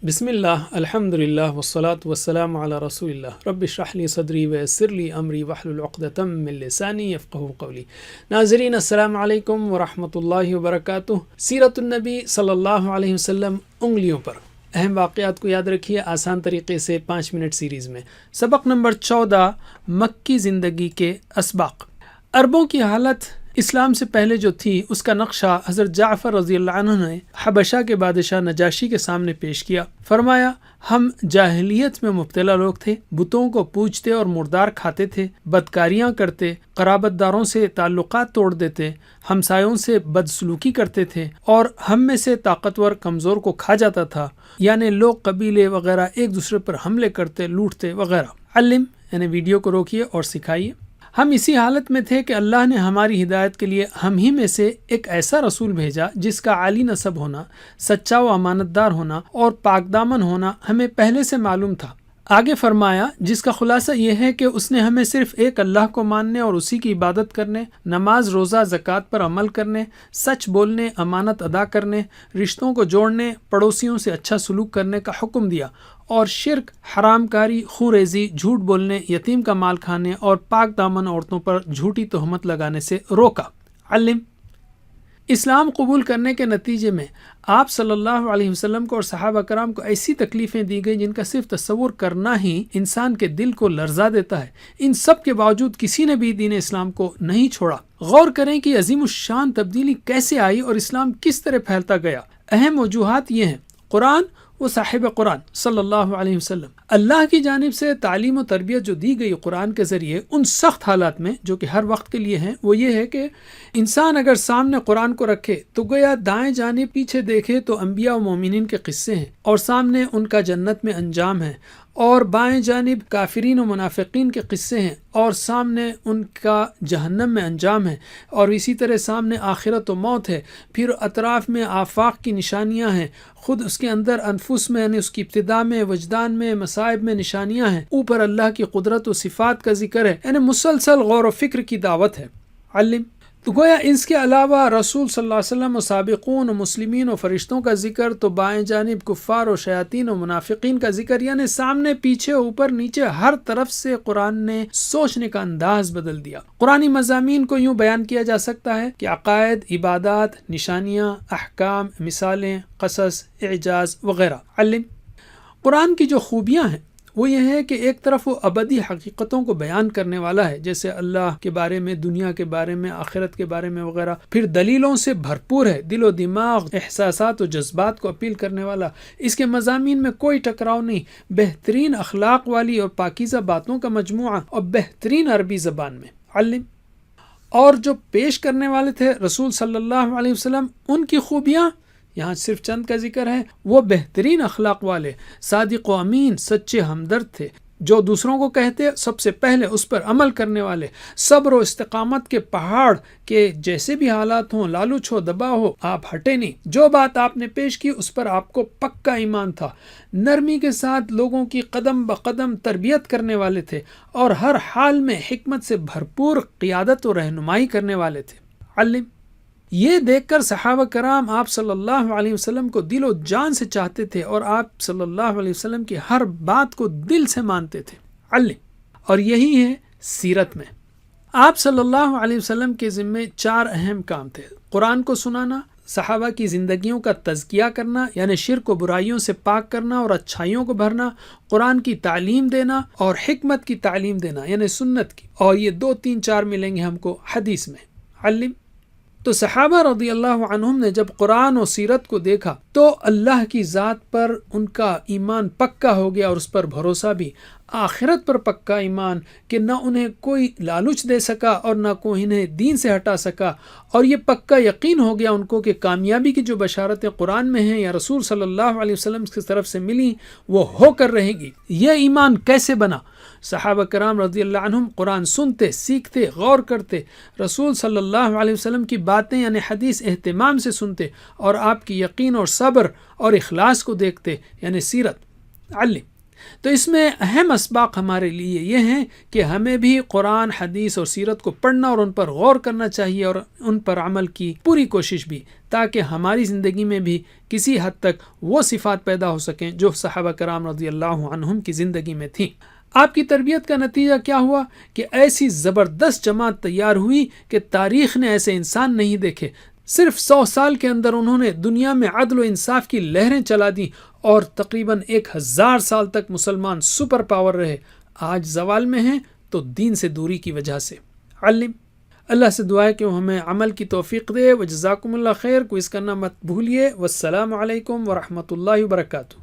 بسم اللہ الحمد للہ والصلاة والسلام علی رسول اللہ رب اشرح لی صدری ویسر لی امری واحلل عقدۃ من لسانی یفقہوا قولی۔ ناظرین السلام علیکم ورحمۃ اللہ وبرکاتہ۔ سیرت النبی صلی اللہ علیہ وسلم انگلیوں پر، اہم واقعات کو یاد رکھیے آسان طریقے سے 5 منٹ سیریز میں۔ سبق نمبر 14، مکی زندگی کے اسباق۔ عربوں کی حالت اسلام سے پہلے جو تھی اس کا نقشہ حضرت جعفر رضی اللہ عنہ نے حبشہ کے بادشاہ نجاشی کے سامنے پیش کیا۔ فرمایا، ہم جاہلیت میں مبتلا لوگ تھے، بتوں کو پوجتے اور مردار کھاتے تھے، بدکاریاں کرتے، قرابت داروں سے تعلقات توڑ دیتے، ہمسایوں سے بدسلوکی کرتے تھے، اور ہم میں سے طاقتور کمزور کو کھا جاتا تھا، یعنی لوگ قبیلے وغیرہ ایک دوسرے پر حملے کرتے، لوٹتے وغیرہ۔ علم یعنی ویڈیو کو روکیے اور سکھائیے۔ ہم اسی حالت میں تھے کہ اللہ نے ہماری ہدایت کے لیے ہم ہی میں سے ایک ایسا رسول بھیجا جس کا عالی نسب ہونا، سچا و امانت دار ہونا اور پاک دامن ہونا ہمیں پہلے سے معلوم تھا۔ آگے فرمایا، جس کا خلاصہ یہ ہے کہ اس نے ہمیں صرف ایک اللہ کو ماننے اور اسی کی عبادت کرنے، نماز روزہ زکوٰۃ پر عمل کرنے، سچ بولنے، امانت ادا کرنے، رشتوں کو جوڑنے، پڑوسیوں سے اچھا سلوک کرنے کا حکم دیا، اور شرک، حرام کاری، خون ریزی، جھوٹ بولنے، یتیم کا مال کھانے اور پاک دامن عورتوں پر جھوٹی تہمت لگانے سے روکا۔ علم اسلام قبول کرنے کے نتیجے میں آپ صلی اللہ علیہ وسلم کو اور صحابہ کرام کو ایسی تکلیفیں دی گئیں جن کا صرف تصور کرنا ہی انسان کے دل کو لرزا دیتا ہے۔ ان سب کے باوجود کسی نے بھی دین اسلام کو نہیں چھوڑا۔ غور کریں کہ عظیم الشان تبدیلی کیسے آئی اور اسلام کس طرح پھیلتا گیا۔ اہم وجوہات یہ ہیں: قرآن و صاحب قرآن صلی اللہ علیہ وسلم، اللہ کی جانب سے تعلیم و تربیت جو دی گئی قرآن کے ذریعے ان سخت حالات میں جو کہ ہر وقت کے لیے ہیں، وہ یہ ہے کہ انسان اگر سامنے قرآن کو رکھے تو گویا دائیں جانب پیچھے دیکھے تو انبیاء و مومنین کے قصے ہیں اور سامنے ان کا جنت میں انجام ہے، اور بائیں جانب کافرین و منافقین کے قصے ہیں اور سامنے ان کا جہنم میں انجام ہے، اور اسی طرح سامنے آخرت و موت ہے۔ پھر اطراف میں آفاق کی نشانیاں ہیں، خود اس کے اندر انفس میں یعنی اس کی ابتدا میں، وجدان میں، مصائب میں نشانیاں ہیں، اوپر اللہ کی قدرت و صفات کا ذکر ہے، یعنی مسلسل غور و فکر کی دعوت ہے۔ علم تو گویا اس کے علاوہ رسول صلی اللہ علیہ وسلم و سابقون و مسلمین و فرشتوں کا ذکر، تو بائیں جانب کفار و شیاطین و منافقین کا ذکر، یعنی سامنے پیچھے اوپر نیچے ہر طرف سے قرآن نے سوچنے کا انداز بدل دیا۔ قرآنی مضامین کو یوں بیان کیا جا سکتا ہے کہ عقائد، عبادات، نشانیاں، احکام، مثالیں، قصص، اعجاز وغیرہ۔ علم قرآن کی جو خوبیاں ہیں وہ یہ ہے کہ ایک طرف وہ ابدی حقیقتوں کو بیان کرنے والا ہے، جیسے اللہ کے بارے میں، دنیا کے بارے میں، آخرت کے بارے میں وغیرہ، پھر دلیلوں سے بھرپور ہے، دل و دماغ، احساسات و جذبات کو اپیل کرنے والا۔ اس کے مضامین میں کوئی ٹکراؤ نہیں، بہترین اخلاق والی اور پاکیزہ باتوں کا مجموعہ، اور بہترین عربی زبان میں۔ علم اور جو پیش کرنے والے تھے رسول صلی اللہ علیہ وسلم، ان کی خوبیاں یہاں صرف چند کا ذکر ہے۔ وہ بہترین اخلاق والے، صادق و امین، سچے ہمدرد تھے، جو دوسروں کو کہتے سب سے پہلے اس پر عمل کرنے والے، صبر و استقامت کے پہاڑ کہ جیسے بھی حالات ہوں، لالچ ہو، دباؤ ہو، آپ ہٹے نہیں، جو بات آپ نے پیش کی اس پر آپ کو پکا ایمان تھا، نرمی کے ساتھ لوگوں کی قدم بقدم تربیت کرنے والے تھے، اور ہر حال میں حکمت سے بھرپور قیادت و رہنمائی کرنے والے تھے۔ علم یہ دیکھ کر صحابہ کرام آپ صلی اللہ علیہ وسلم کو دل و جان سے چاہتے تھے اور آپ صلی اللہ علیہ وسلم کی ہر بات کو دل سے مانتے تھے۔ علم اور یہی ہے سیرت میں آپ صلی اللہ علیہ وسلم کے ذمے 4 اہم کام تھے: قرآن کو سنانا، صحابہ کی زندگیوں کا تزکیہ کرنا یعنی شرک و برائیوں سے پاک کرنا اور اچھائیوں کو بھرنا، قرآن کی تعلیم دینا اور حکمت کی تعلیم دینا یعنی سنت کی، اور یہ 2 3 4 ملیں گے ہم کو حدیث میں۔ علم تو صحابہ رضی اللہ عنہم نے جب قرآن و سیرت کو دیکھا تو اللہ کی ذات پر ان کا ایمان پکا ہو گیا، اور اس پر بھروسہ بھی، آخرت پر پکا ایمان کہ نہ انہیں کوئی لالچ دے سکا اور نہ کوئی انہیں دین سے ہٹا سکا، اور یہ پکا یقین ہو گیا ان کو کہ کامیابی کی جو بشارتیں قرآن میں ہیں یا رسول صلی اللہ علیہ وسلم کی طرف سے ملی وہ ہو کر رہے گی۔ یہ ایمان کیسے بنا؟ صحابہ کرام رضی اللہ عنہم قرآن سنتے، سیکھتے، غور کرتے، رسول صلی اللہ علیہ وسلم کی باتیں یعنی حدیث اہتمام سے سنتے، اور آپ کی یقین اور صبر اور اخلاص کو دیکھتے یعنی سیرت۔ علم تو اس میں اہم اسباق ہمارے لیے یہ ہیں کہ ہمیں بھی قرآن، حدیث اور سیرت کو پڑھنا اور ان پر غور کرنا چاہیے، اور ان پر عمل کی پوری کوشش بھی، تاکہ ہماری زندگی میں بھی کسی حد تک وہ صفات پیدا ہو سکیں جو صحابہ کرام رضی اللہ عنہم کی زندگی میں تھیں۔ آپ کی تربیت کا نتیجہ کیا ہوا کہ ایسی زبردست جماعت تیار ہوئی کہ تاریخ نے ایسے انسان نہیں دیکھے۔ صرف 100 سال کے اندر انہوں نے دنیا میں عدل و انصاف کی لہریں چلا دیں، اور تقریباً 1000 سال تک مسلمان سپر پاور رہے۔ آج زوال میں ہیں تو دین سے دوری کی وجہ سے۔ علم اللہ سے دعا ہے کہ وہ ہمیں عمل کی توفیق دے۔ وجزاکم اللہ خیر، کوئز کرنا مت بھولیے۔ والسلام علیکم ورحمۃ اللہ وبرکاتہ۔